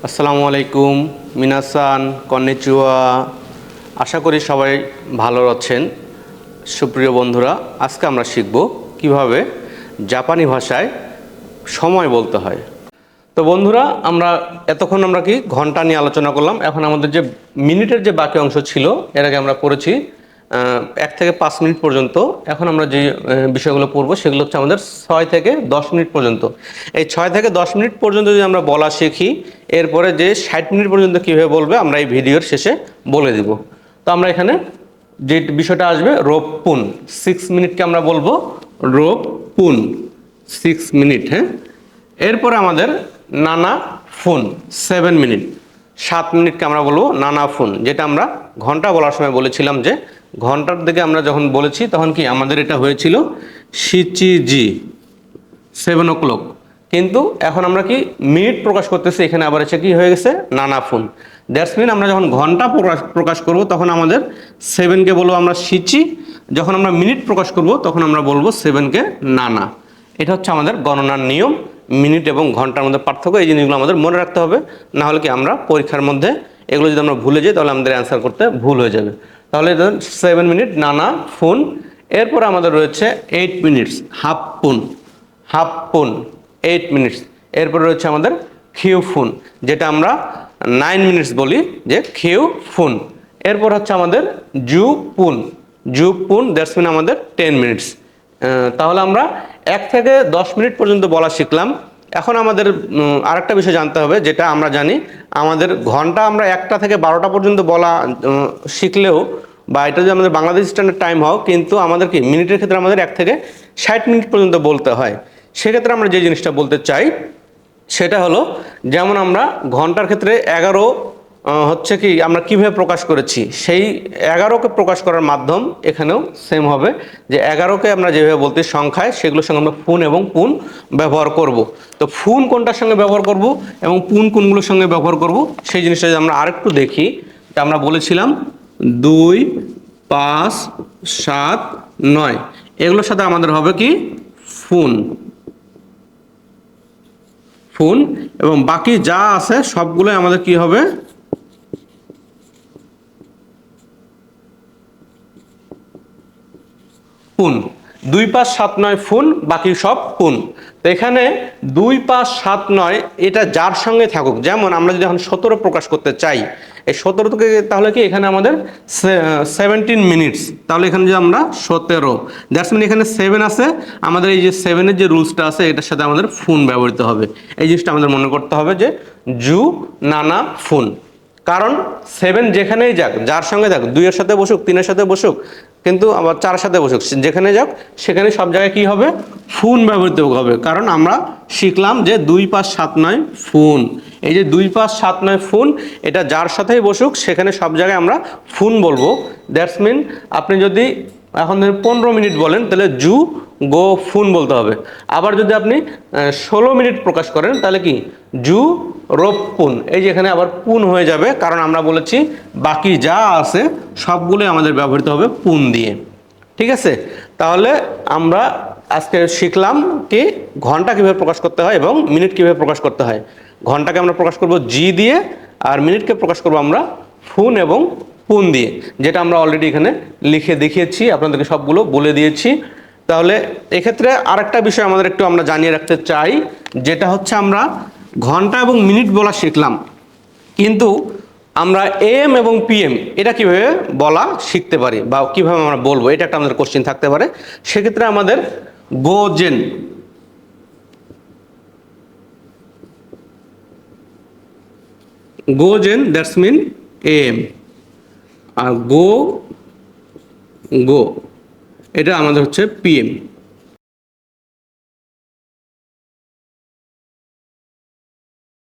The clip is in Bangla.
আসসালামু আলাইকুম, মিনাসান, কন্নিচিওয়া। আশা করি সবাই ভালো আছেন। সুপ্রিয় বন্ধুরা, আজকে আমরা শিখব কিভাবে জাপানি ভাষায় সময় বলতে হয়। তো বন্ধুরা, এতক্ষণ আমরা ঘন্টা নিয়ে আলোচনা করলাম। এখন আমাদের যে মিনিটের যে বাকি অংশ ছিল, এর আগে আমরা পড়েছি 1 থেকে 5 মিনিট পর্যন্ত। এখন আমরা যে বিষয়গুলো পড়বো সেগুলো হচ্ছে আমাদের 6 থেকে 10 মিনিট পর্যন্ত। এই 6 থেকে 10 মিনিট পর্যন্ত যদি আমরা বলা শিখি, এরপরে যে 60 মিনিট পর্যন্ত কীভাবে বলবে আমরা এই ভিডিওর শেষে বলে দিব। তো আমরা এখানে যে বিষয়টা আসবে, রোপুন 6 মিনিটকে আমরা বলবো রোপুন 6 মিনিট। হ্যাঁ, এরপরে আমাদের নানা ফোন 7 মিনিট, 7 মিনিটকে আমরা বলবো নানা ফোন। যেটা আমরা ঘন্টা বলার সময় বলেছিলাম যে ঘন্টার দিকে আমরা যখন বলেছি তখন কি আমাদের এটা হয়েছিল শিচিজি 7 o'clock। কিন্তু এখন আমরা মিনিট প্রকাশ করতেছি, এখানে আবার এসে কি হয়ে গেছে নানা ফোন। দ্যাটস মিন আমরা যখন ঘন্টা প্রকাশ করব তখন আমাদের 7কে বলবো আমরা শিচি, যখন আমরা মিনিট প্রকাশ করব তখন আমরা বলবো 7কে নানা। এটা হচ্ছে আমাদের গণনার নিয়ম। মিনিট এবং ঘন্টার মধ্যে পার্থক্য, এই জিনিসগুলো আমাদের মনে রাখতে হবে। না হলে আমরা পরীক্ষার মধ্যে এগুলো যদি আমরা ভুলে যাই তাহলে আমাদের অ্যান্সার করতে ভুল হয়ে যাবে। তাহলে 7 মিনিট নানা ফোন। এরপর আমাদের রয়েছে 8 মিনিটস হাফ পুন, হাফ পুন 8 মিনিটস। এরপর রয়েছে আমাদের খিউ ফুন, যেটা আমরা 9 মিনিটস বলি যে খিউ ফুন। এরপর হচ্ছে আমাদের জু পুন, জু পুন, দ্যাটস মিন আমাদের 10 মিনিটস। তাহলে আমরা 1 থেকে 10 মিনিট পর্যন্ত বলা শিখলাম। এখন আমাদের আরেকটা বিষয় জানতে হবে, যেটা আমরা জানি আমাদের ঘন্টা আমরা 1টা থেকে 12টা পর্যন্ত বলা শিখলেও, বা এটা যদি আমাদের বাংলাদেশ স্ট্যান্ডার্ড টাইম হোক, কিন্তু আমাদের মিনিটের ক্ষেত্রে আমাদের 1 থেকে 60 মিনিট পর্যন্ত বলতে হয়। সেক্ষেত্রে আমরা যে জিনিসটা বলতে চাই সেটা হলো, যেমন আমরা ঘন্টার ক্ষেত্রে 11 হচ্ছে আমরা কিভাবে প্রকাশ করেছি, সেই 11কে প্রকাশ করার মাধ্যম এখানেও সেম হবে। যে 11কে আমরা যেভাবে বলতে সংখ্যায়, সেগুলোর সঙ্গে আমরা ফুন এবং পুন ব্যবহার করব। তো ফুন কোনটার সঙ্গে ব্যবহার করব এবং পুন কোনগুলোর সঙ্গে ব্যবহার করব, সেই জিনিসটা যদি আমরা আরেকটু দেখি, তা আমরা বলেছিলাম 2, 5, 7, 9 এগুলোর সাথে আমাদের হবে কি ফুন, ফুন, এবং বাকি যা আছে সবগুলো আমাদের কি হবে পুন। 2, 5, 7, 9 ফুন, বাকি সব পুন। তো এখানে 2, 5, 7, 9 এটা যার সঙ্গে থাকুক, যেমন আমরা যদি এখন 17 প্রকাশ করতে চাই, এই 17 থেকে তাহলে এখানে আমাদের 17 মিনিটস। তাহলে এখানে যে আমরা 17, দ্যাটস মিন এখানে 7 আছে, আমাদের এই যে 7-এর যে রুলসটা আছে এটার সাথে আমাদের ফুন ব্যবহৃত হবে। এই জিনিসটা আমাদের মনে করতে হবে যে জু নানা ফুন। কারণ 7 যেখানেই যাক, যার সঙ্গে যাক, 2-এর সাথে বসুক, 3-এর সাথে বসুক, কিন্তু আবার 4-এর সাথে বসুক, যেখানে যাক সেখানে সব জায়গায় কি হবে ফুন ব্যবহৃত হবে। কারণ আমরা শিখলাম যে 2, 5, 7, 9 ফুন। এই যে 2, 5, 7, 9 ফুন, এটা যার সাথেই বসুক সেখানে সব জায়গায় আমরা ফুন বলবো। দ্যাটস মিন আপনি যদি এখন 15 মিনিট বলেন তাহলে জু গো ফুন বলতে হবে। আবার যদি আপনি 16 মিনিট প্রকাশ করেন তাহলে কি জু রোপ পুন। এই যে এখানে আবার পুন হয়ে যাবে, কারণ আমরা বলেছি বাকি যা আছে সবগুলোই আমাদের ব্যবহৃত হবে পুন দিয়ে। ঠিক আছে, তাহলে আমরা আজকে শিখলাম কি ঘন্টা কীভাবে প্রকাশ করতে হয় এবং মিনিট কীভাবে প্রকাশ করতে হয়। ঘন্টাকে আমরা প্রকাশ করব জি দিয়ে, আর মিনিটকে প্রকাশ করব আমরা ফুন এবং পুন দিয়ে, যেটা আমরা অলরেডি এখানে লিখে দেখিয়েছি, আপনাদেরকে সবগুলো বলে দিয়েছি। তাহলে এক্ষেত্রে আরেকটা বিষয় আমাদের একটু আমরা জানিয়ে রাখতে চাই, যেটা হচ্ছে আমরা ঘন্টা এবং মিনিট বলা শিখলাম, কিন্তু আমরা এএম এবং পিএম এটা কিভাবে বলা শিখতে পারি বা কিভাবে আমরা বলবো, এটা একটা আমাদের কোশ্চেন থাকতে পারে। সেক্ষেত্রে আমাদের গোজেন, গোজেন দ্যাটস মিন এএম, আর গো গো এটা আমাদের হচ্ছে পিএম।